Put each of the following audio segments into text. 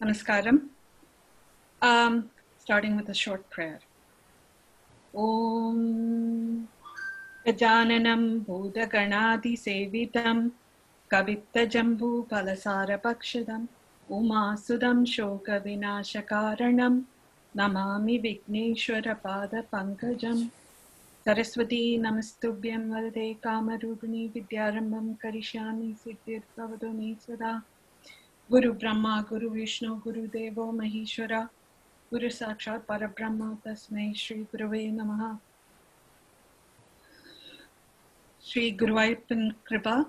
Namaskaram. Starting with a short prayer. Om Gajananam Bhudaganadi Sevitam Kavittajambu Palasarapakshadam Umasudam Shoka Vinashakaranam Namami Vigneshwara Pada Pankajam Saraswati Namastubhyam Valade Kamarupini Vidyarambam Karishyami Siddhir Pravadoni Sada Guru Brahma Guru Vishnu Guru Devo Maheshwara Guru Sakshat Parabrahma Tasmai Shri Gurave Namaha. Shri Guruvayappan Kripa.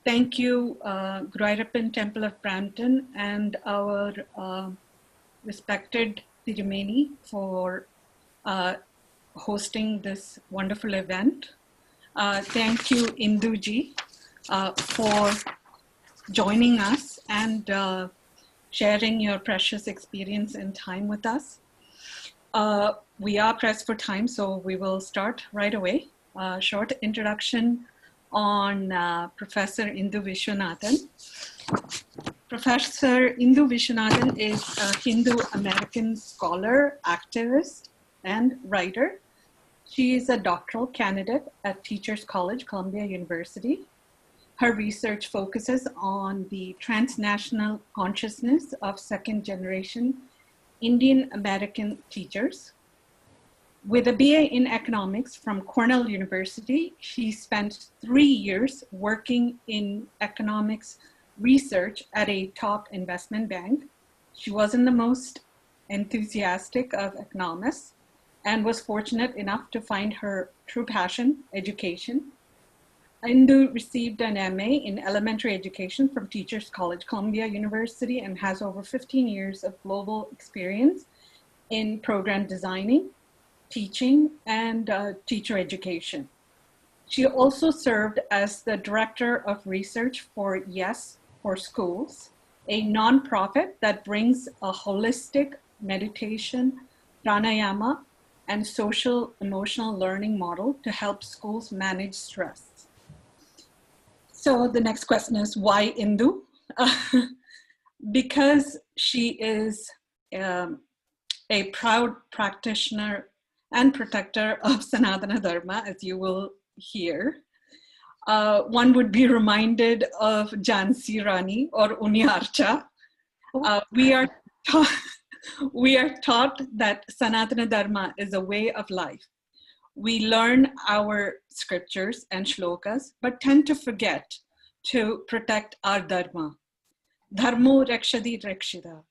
Thank you, Guruvayappan Temple of Brampton and our respected Tirumeni for hosting this wonderful event. Thank you, Indu ji, for joining us and sharing your precious experience and time with us. We are pressed for time, so we will start right away. Short introduction on Professor Indu Viswanathan. Professor Indu Viswanathan is a Hindu-American scholar, activist, and writer. She is a doctoral candidate at Teachers College, Columbia University. Her research focuses on the transnational consciousness of second-generation Indian American teachers. With a BA in economics from Cornell University, she spent 3 years working in economics research at a top investment bank. She wasn't the most enthusiastic of economists and was fortunate enough to find her true passion, education. Indu received an MA in elementary education from Teachers College, Columbia University, and has over 15 years of global experience in program designing, teaching, and teacher education. She also served as the Director of Research for Yes for Schools, a nonprofit that brings a holistic meditation, pranayama, and social emotional learning model to help schools manage stress. So the next question is, why Indu? Because she is a proud practitioner and protector of Sanatana Dharma, as you will hear. One would be reminded of Jhansi Rani or Unyarcha. We are taught that Sanatana Dharma is a way of life. We learn our scriptures and shlokas, but tend to forget to protect our dharma. Dharmo rakshadi rakshida.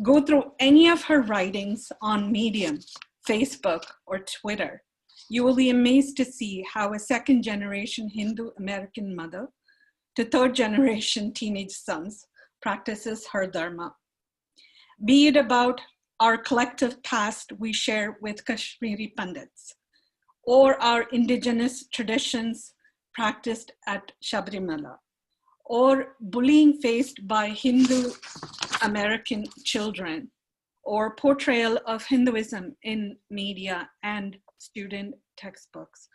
Go through any of her writings on Medium, Facebook, or Twitter. You will be amazed to see how a second-generation Hindu-American mother to third-generation teenage sons practices her dharma. Be it about our collective past we share with Kashmiri Pandits, or our indigenous traditions practiced at Sabrimala, or bullying faced by Hindu American children, or portrayal of Hinduism in media and student textbooks.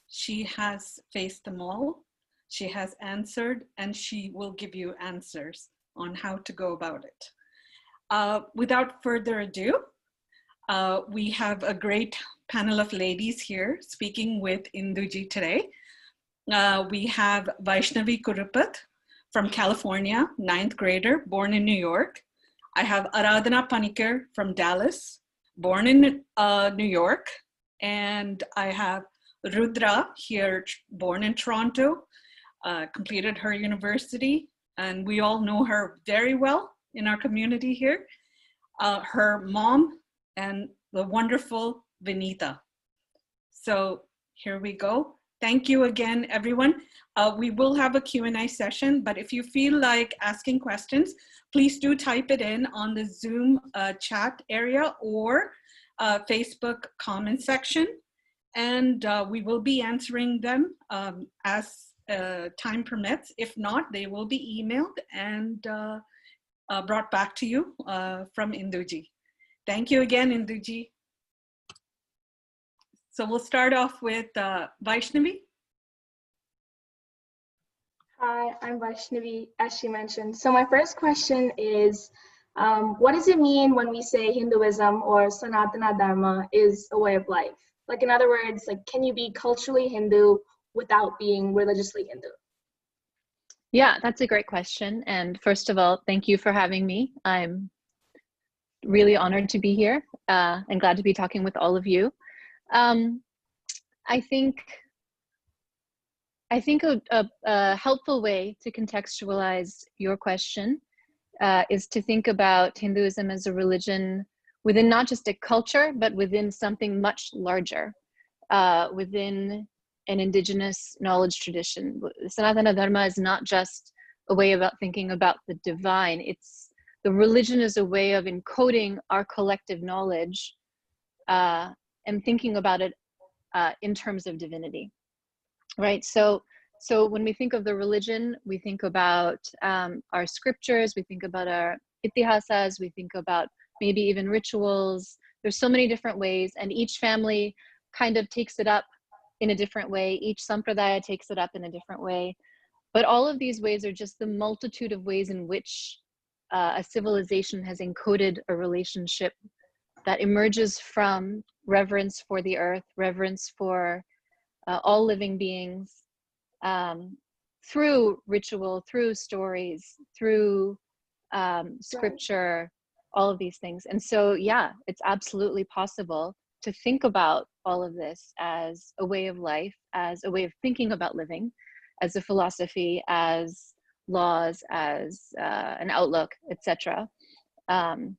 She has faced them all, she has answered, and she will give you answers on how to go about it. Without further ado, we have a great panel of ladies here speaking with Induji today. We have Vaishnavi Kurupat from California, 9th grader, born in New York. I have Aradhana Panikar from Dallas, born in New York. And I have Rudra here, born in Toronto, completed her university. And we all know her very well in our community here. Her mom and the wonderful Vinita. So here we go. Thank you again, everyone. We will have a Q&A session, but if you feel like asking questions, please do type it in on the Zoom chat area or Facebook comment section, and we will be answering them as time permits. If not, they will be emailed and brought back to you from Induji. Thank you again, Induji. So we'll start off with Vaishnavi. Hi, I'm Vaishnavi, as she mentioned. So my first question is, what does it mean when we say Hinduism or Sanatana Dharma is a way of life? Like, in other words, like, can you be culturally Hindu without being religiously Hindu? Yeah, that's a great question. And first of all, thank you for having me. I'm really honored to be here and glad to be talking with all of you. Um, I think a helpful way to contextualize your question is to think about Hinduism as a religion within not just a culture, but within something much larger, within an indigenous knowledge tradition. Sanatana Dharma is not just a way about thinking about the divine. The religion is a way of encoding our collective knowledge and thinking about it in terms of divinity, right? So when we think of the religion, we think about our scriptures, we think about our itihasas, we think about maybe even rituals. There's so many different ways, and each family kind of takes it up in a different way. Each sampradaya takes it up in a different way. But all of these ways are just the multitude of ways in which a civilization has encoded a relationship that emerges from reverence for the earth, reverence for all living beings, through ritual, through stories, through scripture, all of these things. And so, yeah, it's absolutely possible to think about all of this as a way of life, as a way of thinking about living, as a philosophy, as laws, as an outlook, etc. And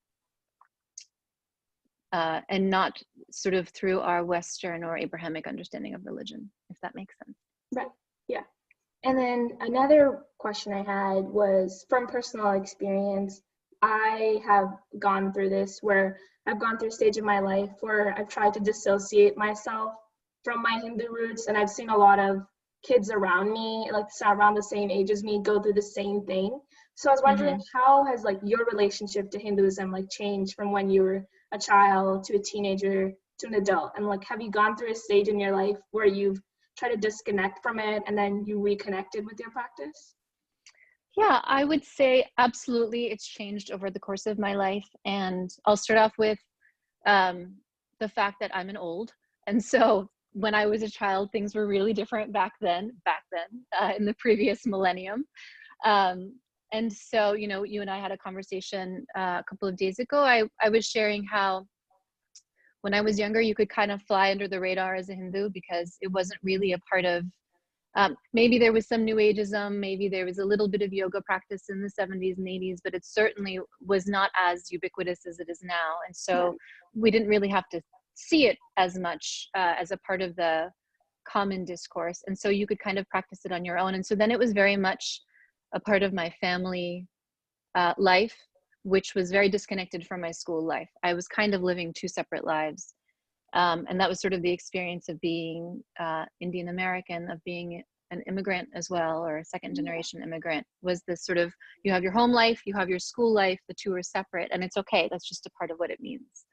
not sort of through our Western or Abrahamic understanding of religion, if that makes sense. Right, yeah. And then another question I had was from personal experience. I have gone through this where I've gone through a stage of my life where I've tried to dissociate myself from my Hindu roots, and I've seen a lot of kids around me, like around the same age as me, go through the same thing. So I was wondering, how has like your relationship to Hinduism like changed from when you were a child to a teenager to an adult? And like, have you gone through a stage in your life where you've tried to disconnect from it and then you reconnected with your practice? Yeah, I would say absolutely it's changed over the course of my life. And I'll start off with the fact that I'm an old. And so when I was a child, things were really different back then, in the previous millennium. And so, you know, you and I had a conversation a couple of days ago. I was sharing how when I was younger, you could kind of fly under the radar as a Hindu because it wasn't really a part of, maybe there was some New Ageism, maybe there was a little bit of yoga practice in the 70s and 80s, but it certainly was not as ubiquitous as it is now. And so we didn't really have to see it as much as a part of the common discourse. And so you could kind of practice it on your own. And so then it was very much a part of my family life, which was very disconnected from my school life. I was kind of living two separate lives. And that was sort of the experience of being Indian American, of being an immigrant as well, or a second generation immigrant, was this sort of, you have your home life, you have your school life, the two are separate, and it's okay, that's just a part of what it means.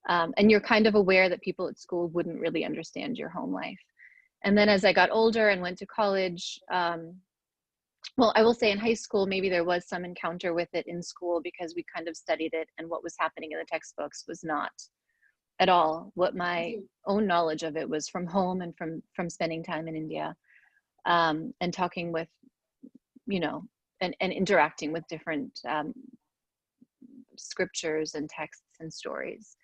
And you're kind of aware that people at school wouldn't really understand your home life. And then as I got older and went to college, well, I will say in high school, maybe there was some encounter with it in school because we kind of studied it, and what was happening in the textbooks was not at all what my own knowledge of it was from home and from spending time in India, and talking with, you know, and interacting with different scriptures and texts and stories.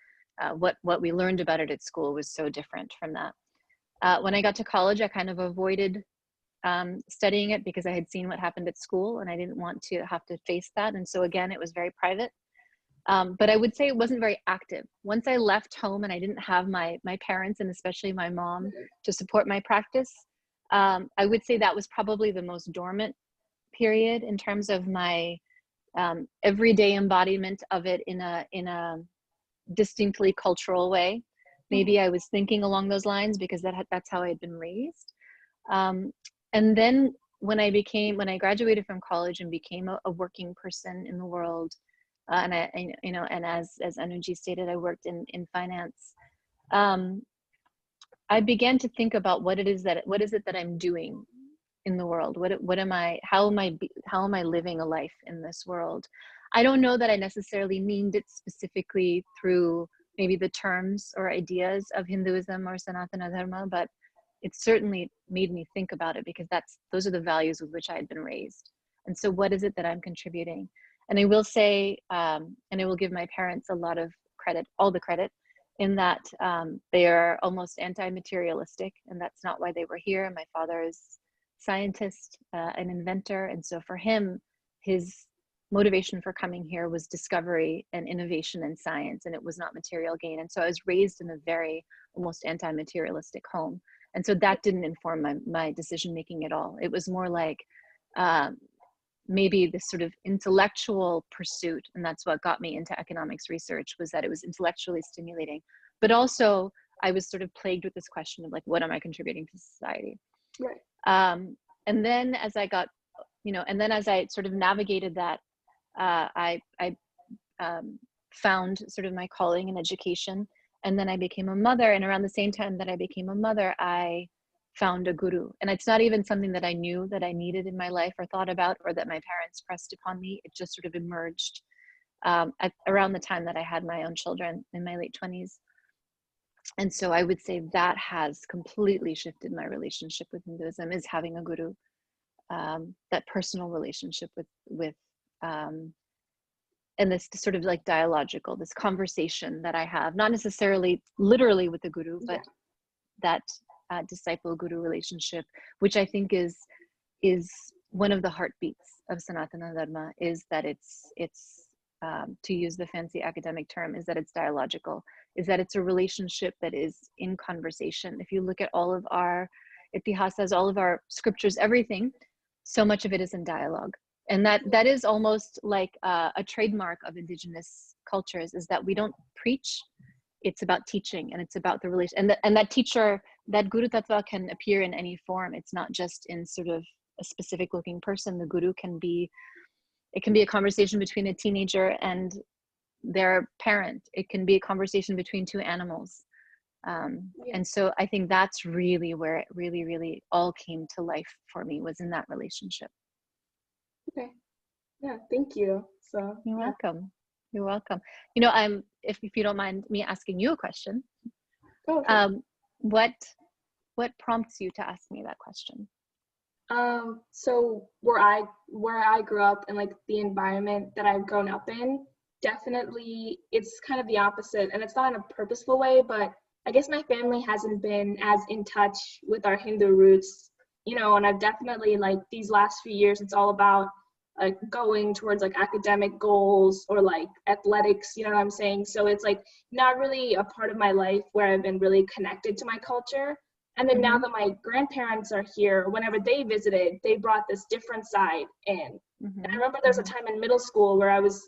What we learned about it at school was so different from that. When I got to college, I kind of avoided studying it because I had seen what happened at school and I didn't want to have to face that. And so again, it was very private. But I would say it wasn't very active. Once I left home and I didn't have my parents and especially my mom to support my practice, I would say that was probably the most dormant period in terms of my everyday embodiment of it in a distinctly cultural way. Maybe I was thinking along those lines because that's how I had been raised. And then when I graduated from college and became a working person in the world, and as Anuji stated, I worked in finance. I began to think about what is it that I'm doing in the world? How am I living a life in this world? I don't know that I necessarily meaned it specifically through maybe the terms or ideas of Hinduism or Sanatana Dharma, but it certainly made me think about it, because those are the values with which I had been raised. And so what is it that I'm contributing? And I will say, and I will give my parents a lot of credit, all the credit, in that they are almost anti-materialistic, and that's not why they were here. My father is a scientist, an inventor, and so for him, his motivation for coming here was discovery and innovation in science, and it was not material gain. And so I was raised in a very almost anti-materialistic home. And so that didn't inform my decision making at all. It was more like maybe this sort of intellectual pursuit, and that's what got me into economics research, was that it was intellectually stimulating. But also I was sort of plagued with this question of like, what am I contributing to society? Right. And then as I got, and then as I sort of navigated that, I found sort of my calling in education. And then I became a mother. And around the same time that I became a mother, I found a guru. And it's not even something that I knew that I needed in my life or thought about, or that my parents pressed upon me. It just sort of emerged around the time that I had my own children in my late 20s. And so I would say that has completely shifted my relationship with Hinduism, is having a guru, that personal relationship with and this sort of like dialogical, this conversation that I have, not necessarily literally with the guru, but that disciple guru relationship, which I think is one of the heartbeats of Sanatana Dharma, is that it's to use the fancy academic term, is that it's dialogical, is that it's a relationship that is in conversation. If you look at all of our itihasas, all of our scriptures, everything, so much of it is in dialogue. And that is almost like a trademark of indigenous cultures, is that we don't preach. It's about teaching, and it's about the relation. And that teacher, that guru tattva, can appear in any form. It's not just in sort of a specific looking person. The guru can be a conversation between a teenager and their parent. It can be a conversation between two animals. And so I think that's really where it really, really all came to life for me, was in that relationship. Okay. Yeah, thank you. So You're yeah. welcome. You're welcome. If you don't mind me asking you a question, Oh, okay. what prompts you to ask me that question? So where I grew up and like the environment that I've grown up in, definitely it's kind of the opposite, and it's not in a purposeful way, but I guess my family hasn't been as in touch with our Hindu roots, and I've definitely, like, these last few years, it's all about like going towards like academic goals or like athletics, you know what I'm saying? So it's like not really a part of my life where I've been really connected to my culture. And then now that my grandparents are here, whenever they visited, they brought this different side in. And I remember there was a time in middle school where I was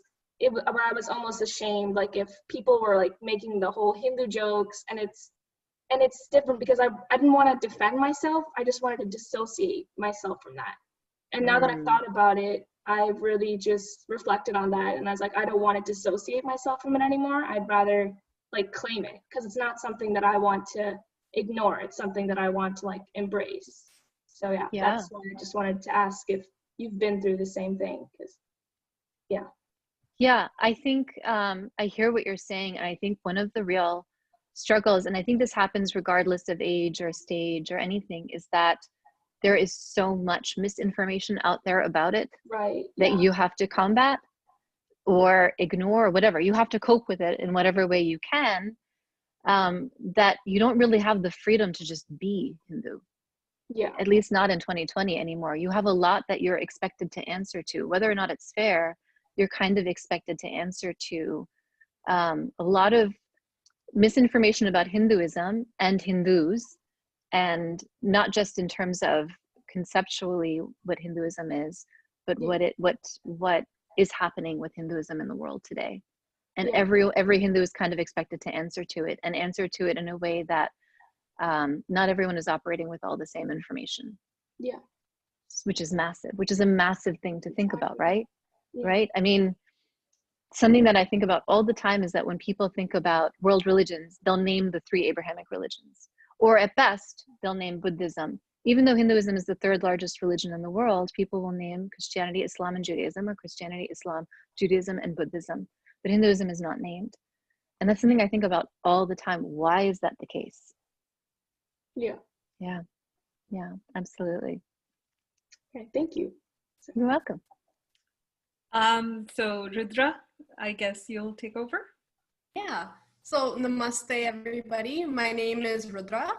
almost ashamed, like if people were like making the whole Hindu jokes, and it's different because I didn't want to defend myself. I just wanted to dissociate myself from that. And now that I've thought about it, I've really just reflected on that, and I was like, I don't want to dissociate myself from it anymore. I'd rather like claim it, because it's not something that I want to ignore. It's something that I want to like embrace. So yeah. That's why I just wanted to ask if you've been through the same thing, because I think I hear what you're saying, and I think one of the real struggles, and I think this happens regardless of age or stage or anything, is that there is so much misinformation out there about it, right, that you have to combat or ignore, or whatever. You have to cope with it in whatever way you can, that you don't really have the freedom to just be Hindu. At least not in 2020 anymore. You have a lot that you're expected to answer to. Whether or not it's fair, you're kind of expected to answer to a lot of misinformation about Hinduism and Hindus, and not just in terms of conceptually what Hinduism is, but what is happening with Hinduism in the world today. And every Hindu is kind of expected to answer to it, and answer to it in a way that not everyone is operating with all the same information. Which is a massive thing to think about, right? Right? I mean, something that I think about all the time is that when people think about world religions, they'll name the 3 Abrahamic religions, or at best they'll name Buddhism even though Hinduism is the third largest religion in the world, people will name Christianity, Islam, and Judaism, or Christianity, Islam, Judaism, and Buddhism. But Hinduism is not named. And that's something I think about all the time. Why is that the case? Yeah. Yeah, absolutely. Okay, thank you. You're welcome. So Rudra, I guess you'll take over. Yeah. So namaste, everybody. My name is Rudra.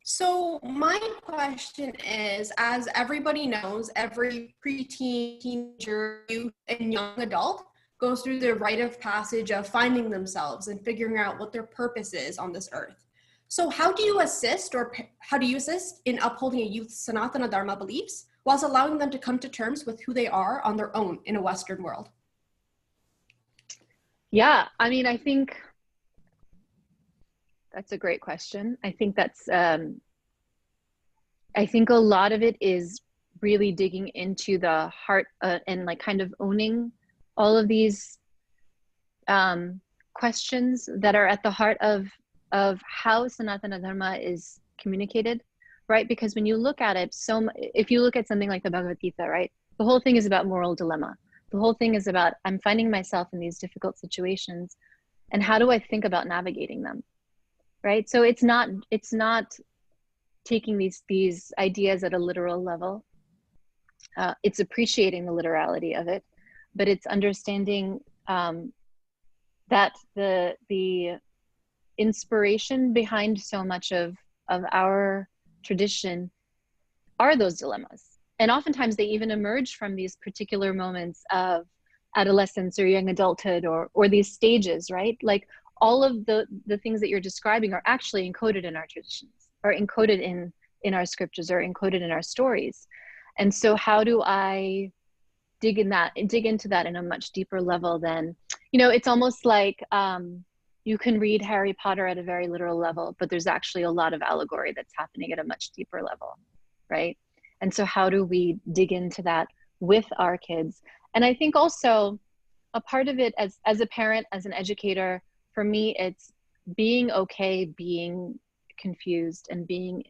So my question is, as everybody knows, every preteen, teenager, youth, and young adult goes through the rite of passage of finding themselves and figuring out what their purpose is on this earth. So how do you assist in upholding a youth's Sanatana Dharma beliefs whilst allowing them to come to terms with who they are on their own in a Western world? Yeah, I mean, I think that's a great question. I think that's, I think a lot of it is really digging into the heart and like kind of owning all of these questions that are at the heart of how Sanatana Dharma is communicated, right? Because when you look at it, if you look at something like the Bhagavad Gita, right? The whole thing is about moral dilemma. The whole thing is about, I'm finding myself in these difficult situations and how do I think about navigating them, right? So it's not taking these ideas at a literal level. It's appreciating the literality of it, but it's understanding that the inspiration behind so much of our tradition are those dilemmas. And oftentimes they even emerge from these particular moments of adolescence or young adulthood or these stages, right? Like all of the things that you're describing are actually encoded in our traditions, are encoded in our scriptures, or encoded in our stories. And so how do I dig into that in a much deeper level than, it's almost like you can read Harry Potter at a very literal level, but there's actually a lot of allegory that's happening at a much deeper level, right? And so how do we dig into that with our kids? And I think also a part of it as a parent, as an educator, for me, it's being okay, being confused and being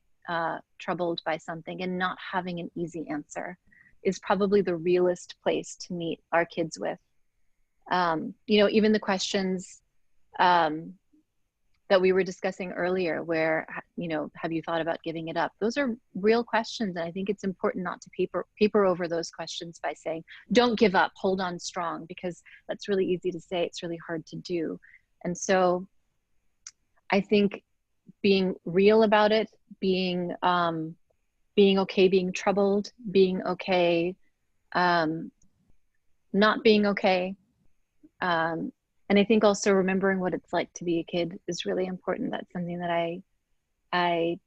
troubled by something and not having an easy answer is probably the realest place to meet our kids with. Even the questions that we were discussing earlier, where, have you thought about giving it up? Those are real questions. And I think it's important not to paper over those questions by saying, don't give up, hold on strong, because that's really easy to say. It's really hard to do. And so I think being real about it, being okay, being troubled, being okay, not being okay. And I think also remembering what it's like to be a kid is really important. That's something that I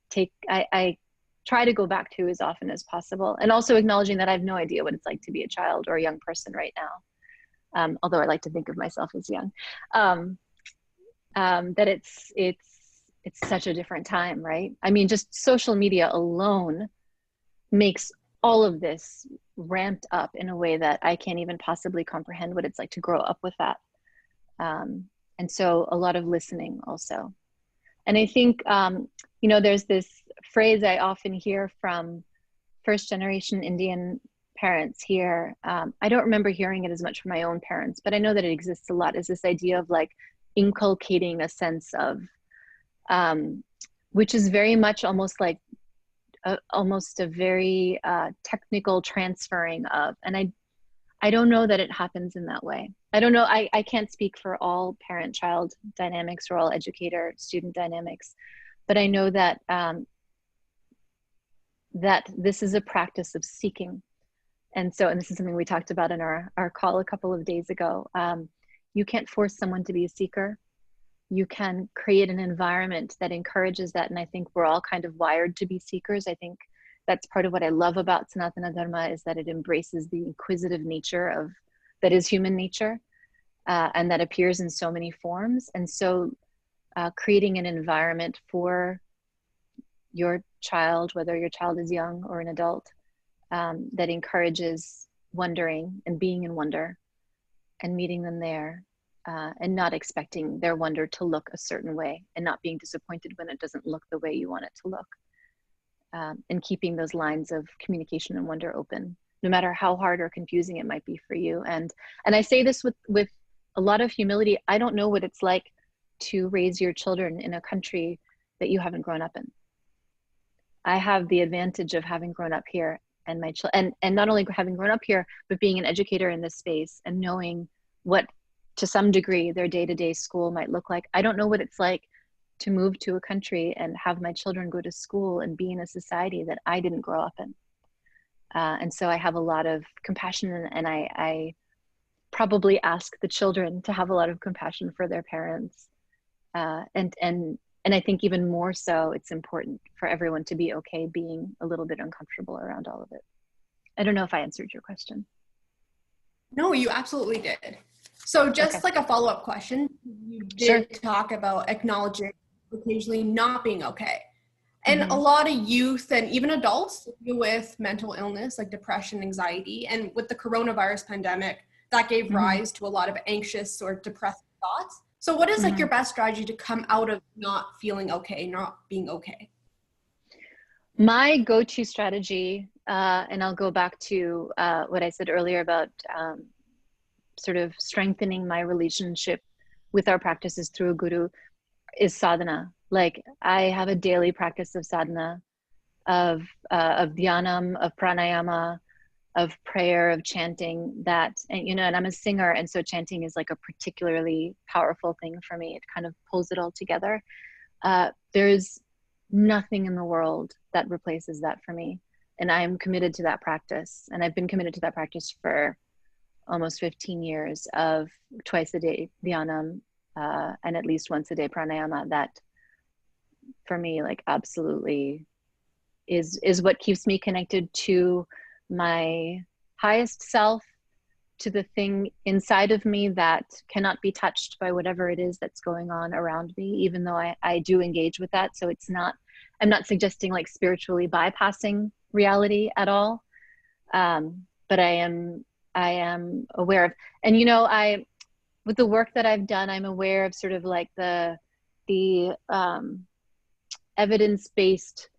try to go back to as often as possible. And also acknowledging that I have no idea what it's like to be a child or a young person right now. Although I like to think of myself as young, that it's such a different time, right? I mean, just social media alone makes all of this ramped up in a way that I can't even possibly comprehend what it's like to grow up with that. And so a lot of listening also. And I think, there's this phrase I often hear from first generation Indian parents here. I don't remember hearing it as much from my own parents, but I know that it exists a lot, is this idea of like inculcating a sense of, which is very much almost like almost a very technical transferring of, and I don't know that it happens in that way. I don't know, I can't speak for all parent-child dynamics or all educator-student dynamics, but I know that that this is a practice of seeking. And this is something we talked about in our call a couple of days ago. You can't force someone to be a seeker. You can create an environment that encourages that. And I think we're all kind of wired to be seekers. I think that's part of what I love about Sanatana Dharma, is that it embraces the inquisitive nature that is human nature, and that appears in so many forms. And so creating an environment for your child, whether your child is young or an adult, that encourages wondering and being in wonder and meeting them there, and not expecting their wonder to look a certain way and not being disappointed when it doesn't look the way you want it to look. and keeping those lines of communication and wonder open, no matter how hard or confusing it might be for you. And I say this with a lot of humility. I don't know what it's like to raise your children in a country that you haven't grown up in. I have the advantage of having grown up here, and and not only having grown up here, but being an educator in this space and knowing what, to some degree, their day-to-day school might look like. I don't know what it's like to move to a country and have my children go to school and be in a society that I didn't grow up in. And so I have a lot of compassion, and I probably ask the children to have a lot of compassion for their parents. And I think even more so, it's important for everyone to be okay being a little bit uncomfortable around all of it. I don't know if I answered your question. No, you absolutely did. So just like a follow-up question, you did talk about acknowledging occasionally not being okay. And a lot of youth and even adults deal with mental illness like depression, anxiety, and with the coronavirus pandemic, that gave rise to a lot of anxious or depressive thoughts. So what is like your best strategy to come out of not feeling okay, not being okay? My go-to strategy, and I'll go back to what I said earlier about sort of strengthening my relationship with our practices through a guru, is sadhana. Like, I have a daily practice of sadhana, of dhyanam, of pranayama, of prayer, of chanting, that, and I'm a singer, and so chanting is like a particularly powerful thing for me. It kind of pulls it all together. There's nothing in the world that replaces that for me. And I am committed to that practice. And I've been committed to that practice for almost 15 years, of twice a day dhyanam, and at least once a day pranayama. That for me, like, absolutely is what keeps me connected to my highest self, to the thing inside of me that cannot be touched by whatever it is that's going on around me, even though I do engage with that. So I'm not suggesting like spiritually bypassing reality at all. But I am aware of, and with the work that I've done, I'm aware of sort of like the evidence-based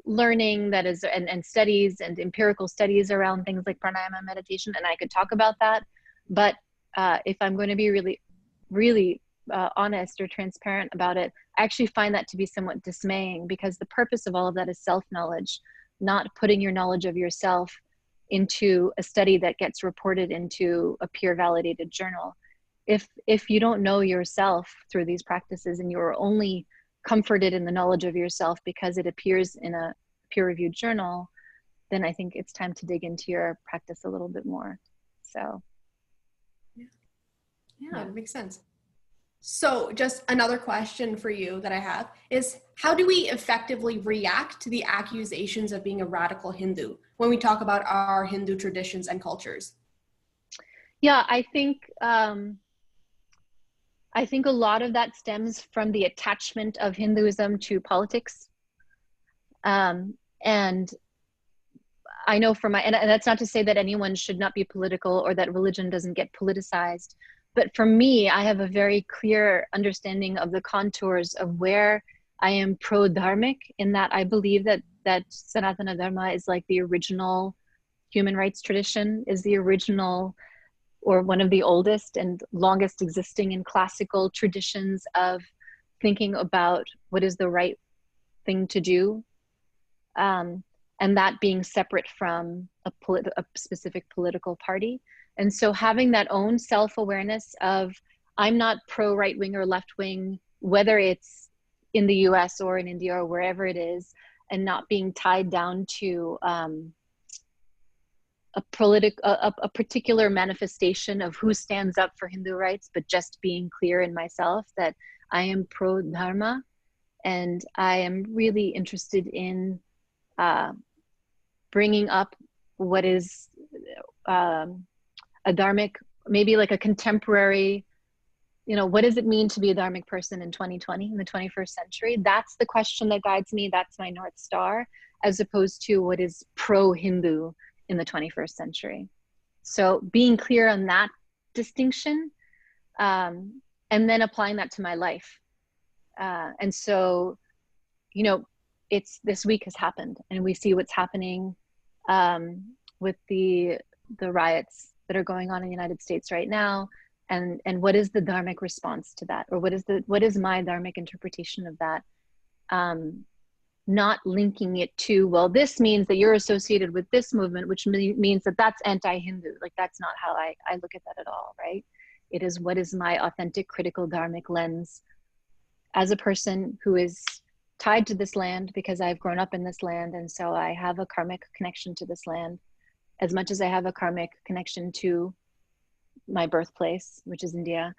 learning that is, and studies and empirical studies around things like pranayama meditation, and I could talk about that. But if I'm going to be really, really honest or transparent about it, I actually find that to be somewhat dismaying, because the purpose of all of that is self-knowledge, not putting your knowledge of yourself into a study that gets reported into a peer validated journal. If you don't know yourself through these practices, and you're only comforted in the knowledge of yourself because it appears in a peer-reviewed journal, then I think it's time to dig into your practice a little bit more. So yeah, it makes sense. So just another question for you that I have is, how do we effectively react to the accusations of being a radical Hindu when we talk about our Hindu traditions and cultures? Yeah, I think a lot of that stems from the attachment of Hinduism to politics. And I know and that's not to say that anyone should not be political or that religion doesn't get politicized. But for me, I have a very clear understanding of the contours of where I am pro-dharmic, in that I believe that Sanatana Dharma is like the original human rights tradition, is the original, or one of the oldest and longest existing in classical traditions of thinking about what is the right thing to do. And that being separate from a specific political party. And so having that own self-awareness of, I'm not pro right-wing or left-wing, whether it's in the US or in India or wherever it is, and not being tied down to a particular manifestation of who stands up for Hindu rights, but just being clear in myself that I am pro-dharma, and I am really interested in bringing up what is a dharmic, maybe like a contemporary, what does it mean to be a dharmic person in 2020, in the 21st century? That's the question that guides me. That's my North Star, as opposed to what is pro-Hindu in the 21st century. So being clear on that distinction, and then applying that to my life. And so, it's this week has happened, and we see what's happening with the riots that are going on in the United States right now, and what is the dharmic response to that, or what is my dharmic interpretation of that? Not linking it to, well, this means that you're associated with this movement, which means that that's anti-Hindu. Like, that's not how I look at that at all, right? It is, what is my authentic critical dharmic lens as a person who is tied to this land because I've grown up in this land, and so I have a karmic connection to this land as much as I have a karmic connection to my birthplace, which is India.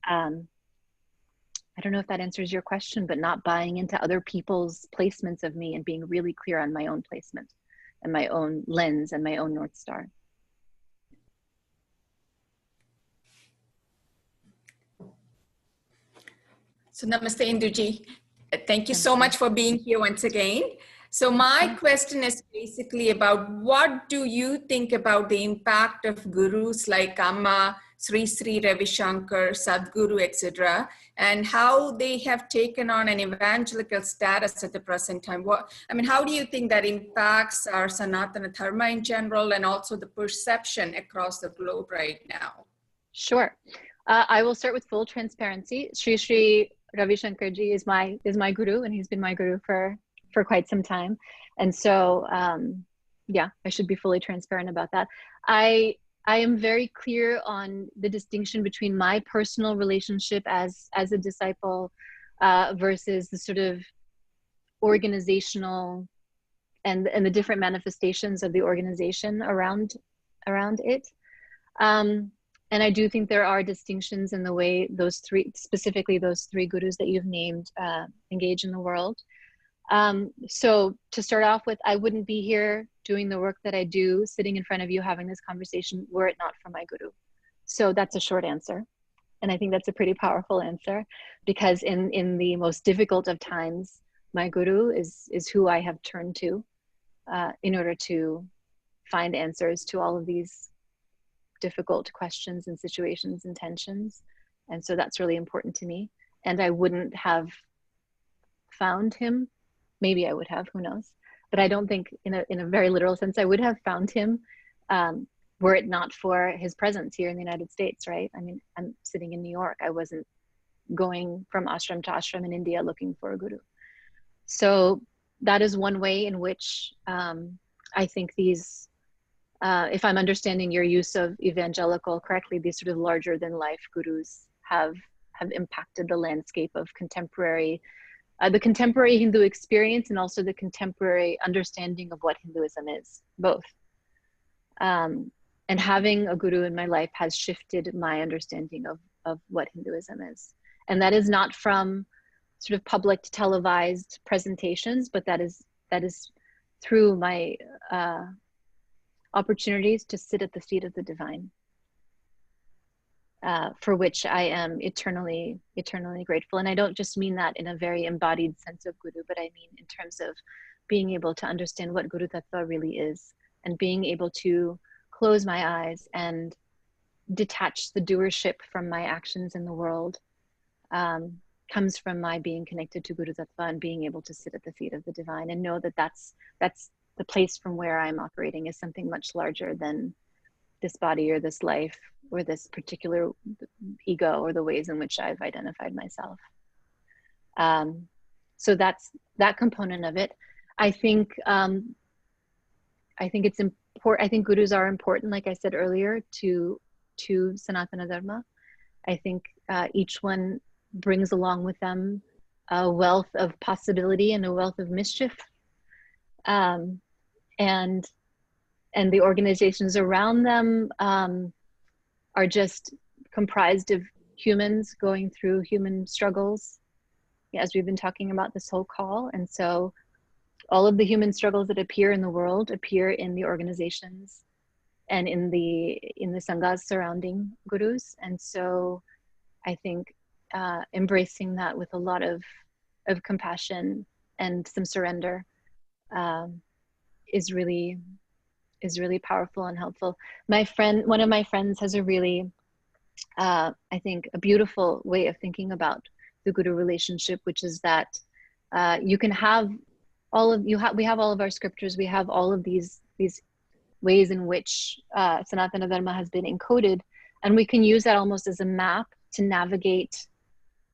I don't know if that answers your question, but not buying into other people's placements of me and being really clear on my own placement and my own lens and my own North Star. So namaste, Induji. Thank you so much for being here once again. So my question is basically about, what do you think about the impact of gurus like Amma, Sri Sri Ravi Shankar, Sadhguru, etc., and how they have taken on an evangelical status at the present time? How do you think that impacts our Sanatana Dharma in general, and also the perception across the globe right now? Sure. I will start with full transparency. Sri Sri Ravi Shankar ji is my guru, and he's been my guru for quite some time. And so, yeah, I should be fully transparent about that. I am very clear on the distinction between my personal relationship as a disciple versus the sort of organizational and the different manifestations of the organization around it. And I do think there are distinctions in the way specifically those three gurus that you've named, engage in the world. So to start off with, I wouldn't be here doing the work that I do, sitting in front of you having this conversation, were it not for my guru. So that's a short answer. And I think that's a pretty powerful answer, because in the most difficult of times, my guru is who I have turned to in order to find answers to all of these difficult questions and situations and tensions. And so that's really important to me. And I wouldn't have found him. Maybe I would have, who knows? But I don't think in a very literal sense, I would have found him were it not for his presence here in the United States, right? I mean, I'm sitting in New York. I wasn't going from ashram to ashram in India looking for a guru. So that is one way in which I think these, if I'm understanding your use of evangelical correctly, these sort of larger than life gurus have impacted the landscape of the contemporary Hindu experience, and also the contemporary understanding of what Hinduism is, both. And having a guru in my life has shifted my understanding of what Hinduism is. And that is not from sort of public televised presentations, but that is through my opportunities to sit at the feet of the divine, for which I am eternally grateful. And I don't just mean that in a very embodied sense of guru, but I mean in terms of being able to understand what Guru Tattva really is, and being able to close my eyes and detach the doership from my actions in the world, comes from my being connected to Guru Tattva and being able to sit at the feet of the divine and know that that's the place from where I'm operating is something much larger than this body or this life or this particular ego or the ways in which I've identified myself. So that's that component of it. I think it's important. I think gurus are important, like I said earlier, to Sanatana Dharma. I think each one brings along with them a wealth of possibility and a wealth of mischief. And the organizations around them are just comprised of humans going through human struggles, as we've been talking about this whole call. And so all of the human struggles that appear in the world appear in the organizations and in the sanghas surrounding gurus. And so I think embracing that with a lot of compassion and some surrender is really powerful and helpful. One of my friends has a really, I think, a beautiful way of thinking about the guru relationship, which is that you can have we have all of our scriptures, we have all of these ways in which Sanatana Dharma has been encoded, and we can use that almost as a map to navigate.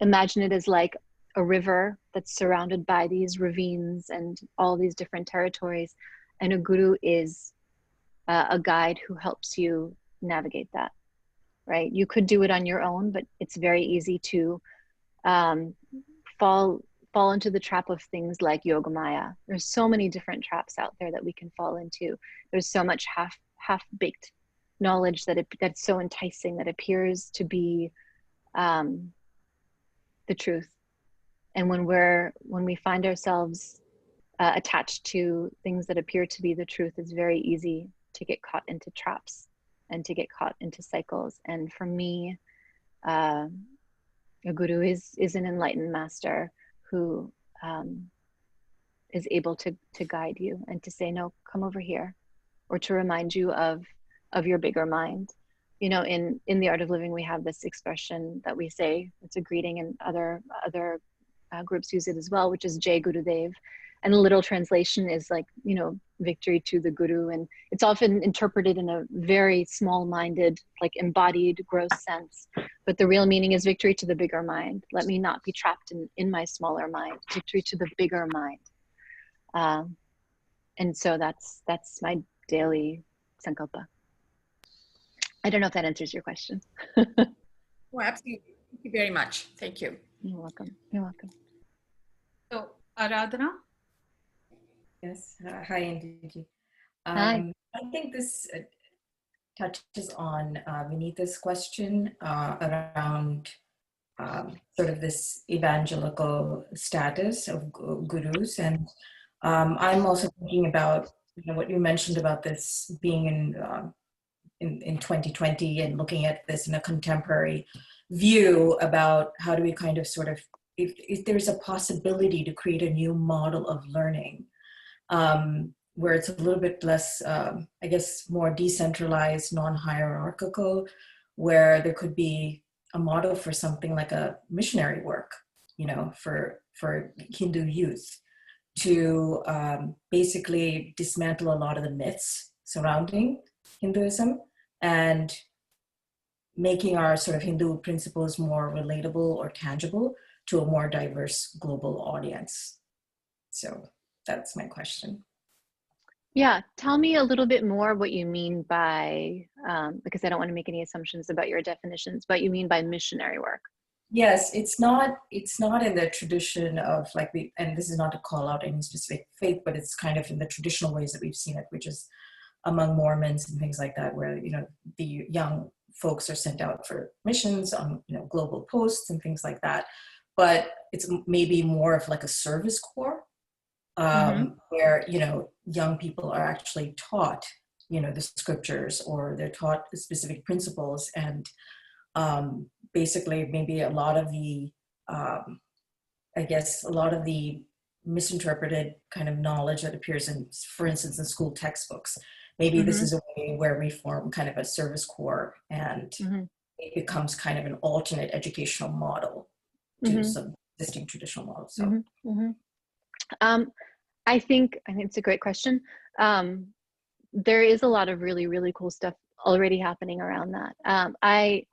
Imagine it as like a river that's surrounded by these ravines and all these different territories, and a guru is a guide who helps you navigate that, right? You could do it on your own, but it's very easy to fall into the trap of things like yogamaya. There's so many different traps out there that we can fall into. There's so much half-baked knowledge that's so enticing, that appears to be the truth. And when we find ourselves attached to things that appear to be the truth, it's very easy to get caught into traps and to get caught into cycles. And for me, a guru is an enlightened master who is able to guide you and to say, no, come over here, or to remind you of your bigger mind. You know, in the Art of Living, we have this expression that we say, it's a greeting, and other groups use it as well, which is Jai Gurudev. And the literal translation is like, you know, victory to the guru. And it's often interpreted in a very small-minded, like embodied, gross sense. But the real meaning is victory to the bigger mind. Let me not be trapped in my smaller mind. Victory to the bigger mind. And so that's my daily sankalpa. I don't know if that answers your question. Oh, absolutely. Thank you very much. Thank you. You're welcome. You're welcome. So, Aradhana? Yes. Hi, Indu. Hi. I think this touches on Vinita's question around sort of this evangelical status of gurus. And I'm also thinking about, you know, what you mentioned about this being in 2020 and looking at this in a contemporary view about how do we kind of sort of, if there's a possibility to create a new model of learning where it's a little bit less, I guess, more decentralized, non-hierarchical, where there could be a model for something like a missionary work, you know, for Hindu youth to basically dismantle a lot of the myths surrounding Hinduism and making our sort of Hindu principles more relatable or tangible to a more diverse global audience. So that's my question. Yeah, tell me a little bit more what you mean by, because I don't want to make any assumptions about your definitions, but you mean by missionary work. Yes, it's not in the tradition of like, and this is not to call out any specific faith, but it's kind of in the traditional ways that we've seen it, which is among Mormons and things like that, where, you know, the young folks are sent out for missions on, you know, global posts and things like that. But it's maybe more of like a service corps, where, you know, young people are actually taught, you know, the scriptures, or they're taught the specific principles, and basically maybe a lot of the, I guess, a lot of the misinterpreted kind of knowledge that appears in, for instance, in school textbooks. Maybe this is a way where we form kind of a service corps, and it becomes kind of an alternate educational model to some existing traditional models. So. I think it's a great question. There is a lot of really, really cool stuff already happening around that. I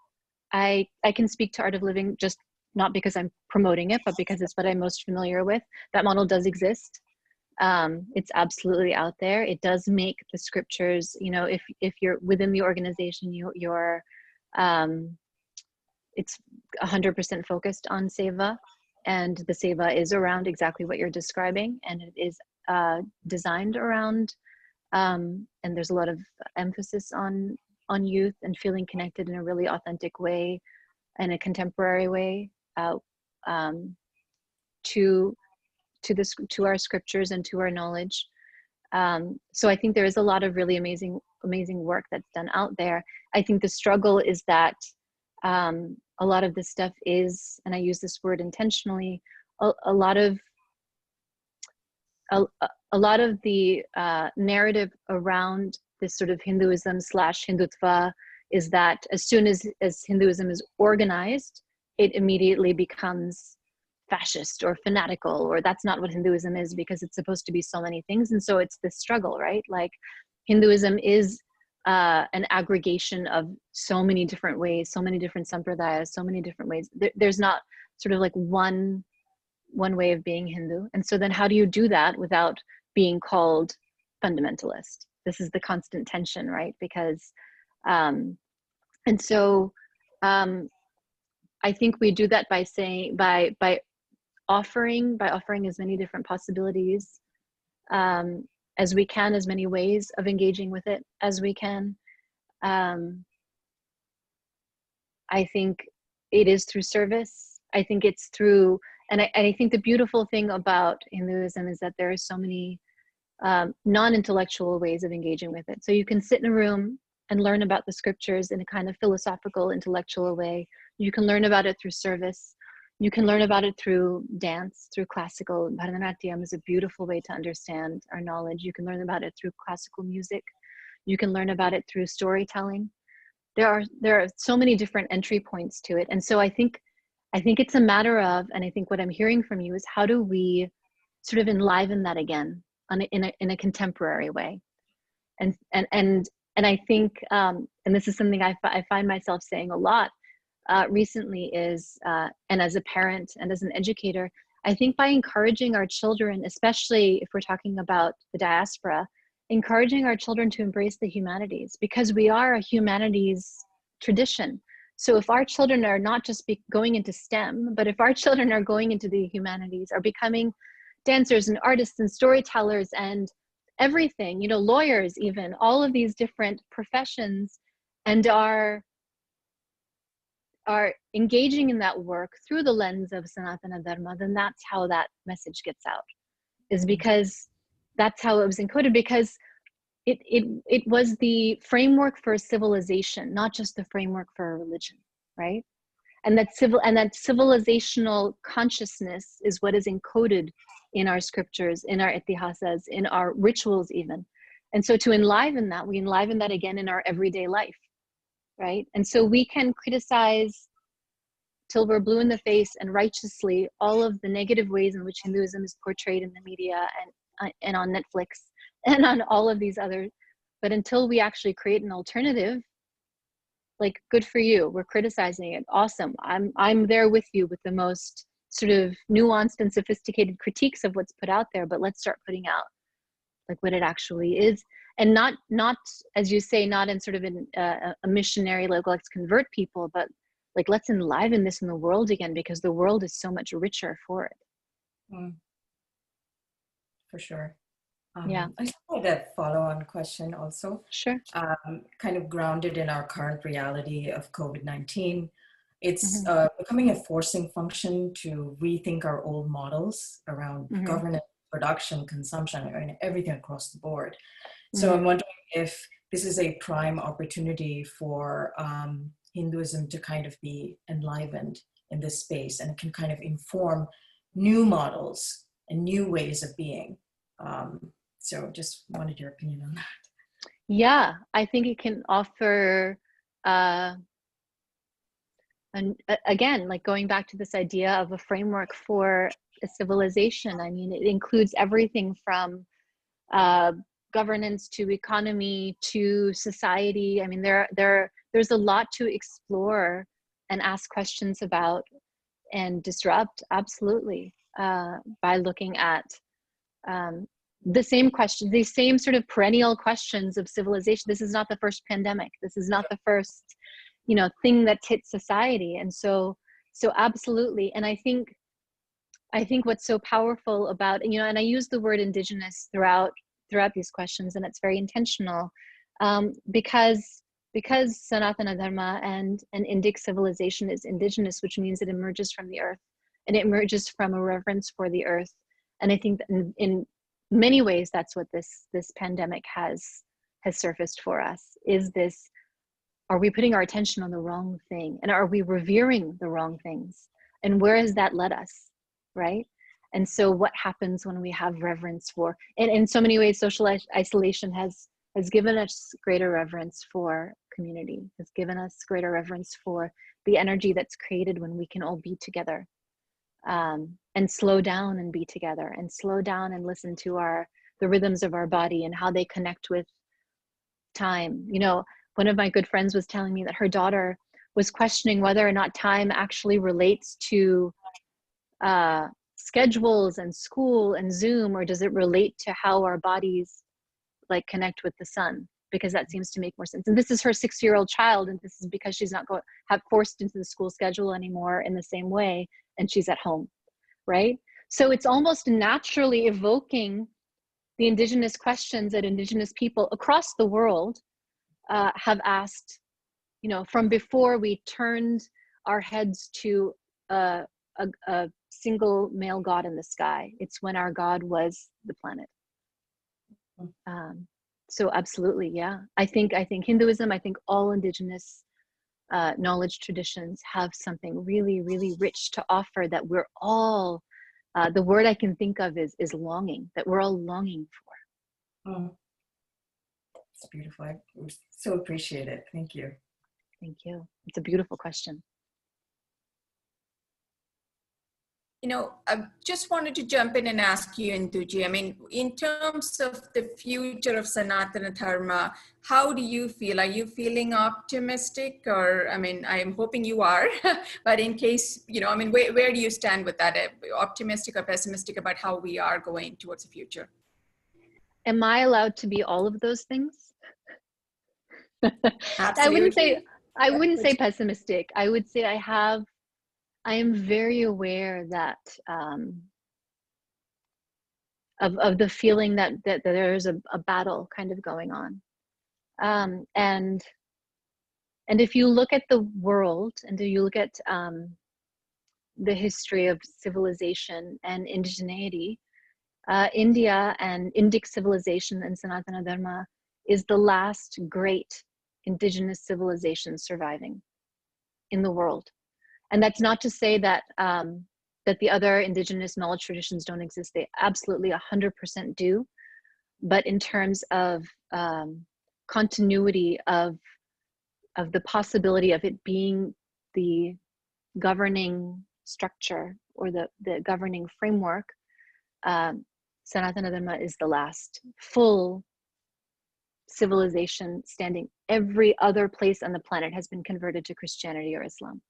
can speak to Art of Living, just not because I'm promoting it, but because it's what I'm most familiar with. That model does exist. It's absolutely out there. It does make the scriptures, you know, if you're within the organization, you're it's 100% focused on seva, and the seva is around exactly what you're describing, and it is designed around, and there's a lot of emphasis on youth and feeling connected in a really authentic way, in a contemporary way, to our scriptures and to our knowledge. So I think there is a lot of really amazing work that's done out there. I think the struggle is that a lot of this stuff is, and I use this word intentionally, a lot of the narrative around this sort of Hinduism / Hindutva is that as soon as Hinduism is organized, it immediately becomes fascist or fanatical, or that's not what Hinduism is, because it's supposed to be so many things. And so it's this struggle, right? Like Hinduism is an aggregation of so many different ways, so many different sampradayas, so many different ways. There's not sort of like one way of being Hindu. And so then how do you do that without being called fundamentalist? This is the constant tension, right? Because and so I think we do that by saying, by offering as many different possibilities as we can, as many ways of engaging with it as we can. I think it is through service. I think it's through, and I think the beautiful thing about Hinduism is that there are so many non-intellectual ways of engaging with it. So you can sit in a room and learn about the scriptures in a kind of philosophical, intellectual way. You can learn about it through service. You can learn about it through dance, through classical. Bharatanatyam is a beautiful way to understand our knowledge. You can learn about it through classical music. You can learn about it through storytelling. There are so many different entry points to it. And so I think it's a matter of, and I think what I'm hearing from you is, how do we sort of enliven that again in a contemporary way? And I think, and this is something I find myself saying a lot recently is, and as a parent and as an educator, I think by encouraging our children, especially if we're talking about the diaspora, encouraging our children to embrace the humanities, because we are a humanities tradition. So if our children are not just going into STEM, but if our children are going into the humanities, are becoming dancers and artists and storytellers and everything, you know, lawyers, even, all of these different professions, and are engaging in that work through the lens of Sanatana Dharma, then that's how that message gets out, is because that's how it was encoded, because it was the framework for a civilization, not just the framework for a religion, right? And that civilizational consciousness is what is encoded in our scriptures, in our itihasas, in our rituals even. And so to enliven that, we enliven that again in our everyday life, right? And so we can criticize till we're blue in the face and righteously all of the negative ways in which Hinduism is portrayed in the media and on Netflix and on all of these other, but until we actually create an alternative, like, good for you, we're criticizing it, awesome, I'm there with you with the most sort of nuanced and sophisticated critiques of what's put out there, but let's start putting out like what it actually is, and not as you say, not in sort of a missionary, like, let's convert people, but like, let's enliven this in the world again, because the world is so much richer for it. For sure. Yeah. I just had a follow-on question also. Sure. Kind of grounded in our current reality of COVID-19. It's Mm-hmm. becoming a forcing function to rethink our old models around Mm-hmm. governance, production, consumption, and everything across the board. So Mm-hmm. I'm wondering if this is a prime opportunity for Hinduism to kind of be enlivened in this space, and it can kind of inform new models and new ways of being. So just wanted your opinion on that. Yeah, I think it can offer, and again, like going back to this idea of a framework for a civilization. I mean, it includes everything from governance to economy to society. I mean, there's a lot to explore and ask questions about and disrupt, absolutely, by looking at the same question, these same sort of perennial questions of civilization. This is not the first pandemic. This is not the first, you know, thing that hit society. And so absolutely. And I think what's so powerful about, you know, and I use the word indigenous throughout these questions, and it's very intentional, because Sanatana Dharma and Indic civilization is indigenous, which means it emerges from the earth, and it emerges from a reverence for the earth. And I think that in many ways, that's what this pandemic has surfaced for us, is this, are we putting our attention on the wrong thing? And are we revering the wrong things? And where has that led us, right? And so what happens when we have reverence for, and in so many ways, social isolation has given us greater reverence for community, has given us greater reverence for the energy that's created when we can all be together. and slow down and be together, and slow down and listen to the rhythms of our body and how they connect with time. You know, one of my good friends was telling me that her daughter was questioning whether or not time actually relates to schedules and school and Zoom, or does it relate to how our bodies like connect with the sun, because that seems to make more sense. And this is her 6-year-old child, and this is because she's not forced into the school schedule anymore in the same way, and she's at home, right? So it's almost naturally evoking the indigenous questions that indigenous people across the world have asked, you know, from before we turned our heads to a single male god in the sky. It's when our god was the planet. So absolutely, yeah. I think Hinduism, I think all indigenous knowledge traditions have something really, really rich to offer that we're all, the word I can think of is longing, that we're all longing for. Oh, it's beautiful. I so appreciate it. Thank you. Thank you. It's a beautiful question. You know, I just wanted to jump in and ask you, Induji, I mean, in terms of the future of Sanatana Dharma, how do you feel? Are you feeling optimistic? Or, I mean, I'm hoping you are, but in case, you know, I mean, where do you stand with that? Optimistic or pessimistic about how we are going towards the future? Am I allowed to be all of those things? Absolutely. I wouldn't say pessimistic. I would say I am very aware that of the feeling that there's a battle kind of going on, and if you look at the world, and if you look at the history of civilization and indigeneity, India and Indic civilization and Sanatana Dharma is the last great indigenous civilization surviving in the world. And that's not to say that that the other indigenous knowledge traditions don't exist. They absolutely 100% do. But in terms of continuity of the possibility of it being the governing structure or the governing framework, Sanatana Dharma is the last full civilization standing. Every other place on the planet has been converted to Christianity or Islam.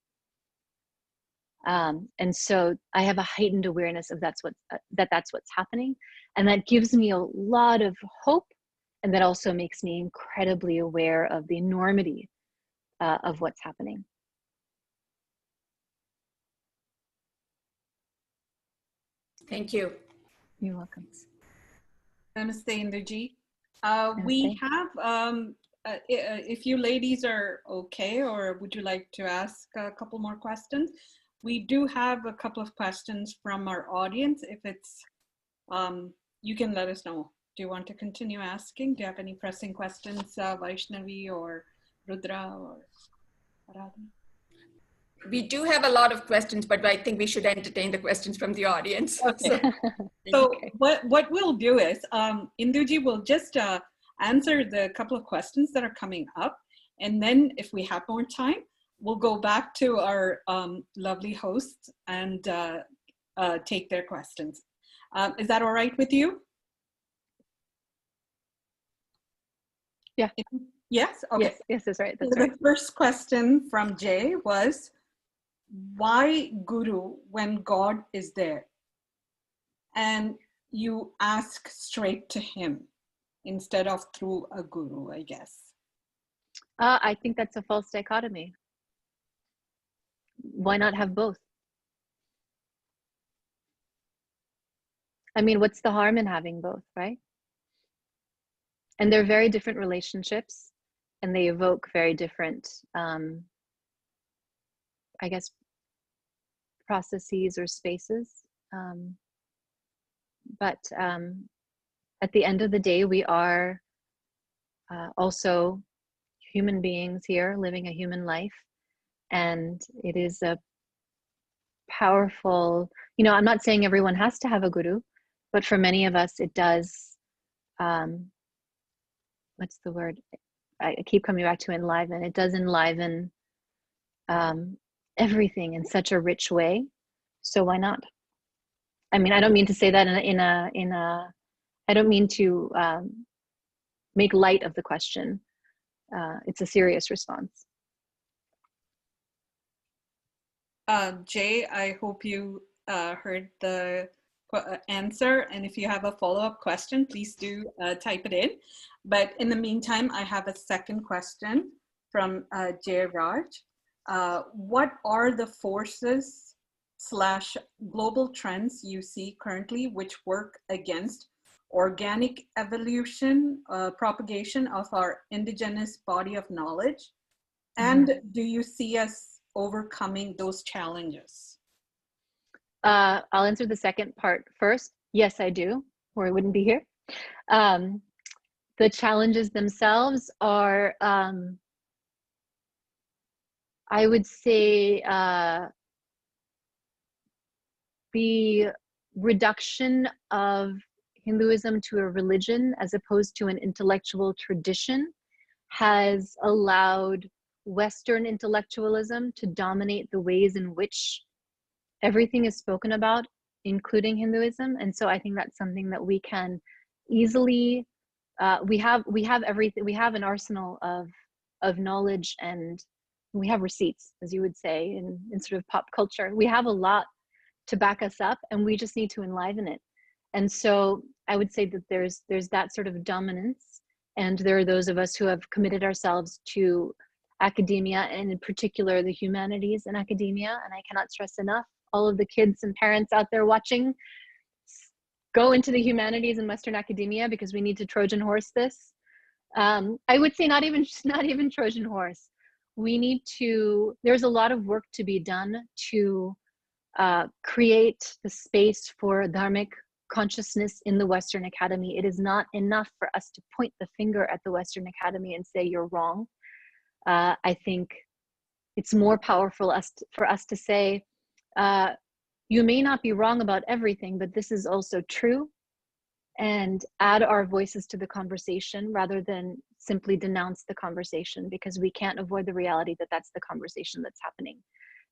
And so I have a heightened awareness of that's what's happening, and that gives me a lot of hope, and that also makes me incredibly aware of the enormity of what's happening. Thank you. You're welcome. Namaste, Induji. We have, if you ladies are okay, or would you like to ask a couple more questions? We do have a couple of questions from our audience. If it's, you can let us know. Do you want to continue asking? Do you have any pressing questions, Vaishnavi or Rudra or Aradhana? We do have a lot of questions, but I think we should entertain the questions from the audience. Okay. So what we'll do is, Induji will just answer the couple of questions that are coming up. And then if we have more time, we'll go back to our lovely hosts and take their questions. Is that all right with you? Yeah. Yes? Okay. Yes, that's right. That's so right. The first question from Jay was, why Guru when God is there? And you ask straight to him instead of through a guru, I guess. I think that's a false dichotomy. Why not have both? I mean, what's the harm in having both, right? And they're very different relationships, and they evoke very different, I guess, processes or spaces. But at the end of the day, we are also human beings here living a human life. And it is a powerful, you know, I'm not saying everyone has to have a guru, but for many of us, it does, what's the word? I keep coming back to enliven. It does enliven everything in such a rich way So why not? I mean, I don't mean to say that I don't mean to make light of the question. It's a serious response. Jay, I hope you heard the answer. And if you have a follow-up question, please do type it in. But in the meantime, I have a second question from Jay Raj. What are the forces / global trends you see currently which work against organic evolution, propagation of our indigenous body of knowledge? And do you see us overcoming those challenges? I'll answer the second part first. Yes, I do, or I wouldn't be here. The challenges themselves are, I would say, the reduction of Hinduism to a religion as opposed to an intellectual tradition has allowed Western intellectualism to dominate the ways in which everything is spoken about, including Hinduism. And so I think that's something that we can easily, we have everything, we have an arsenal of knowledge, and we have receipts, as you would say, in sort of pop culture. We have a lot to back us up, and we just need to enliven it. And so I would say that there's that sort of dominance, and there are those of us who have committed ourselves to academia, and in particular the humanities in academia. And I cannot stress enough, all of the kids and parents out there watching, go into the humanities in Western academia, because we need to Trojan horse this. I would say not even Trojan horse. We need to, there's a lot of work to be done to create the space for dharmic consciousness in the Western Academy. It is not enough for us to point the finger at the Western Academy and say you're wrong. I think it's more powerful for us to say, you may not be wrong about everything, but this is also true, and add our voices to the conversation rather than simply denounce the conversation, because we can't avoid the reality that that's the conversation that's happening.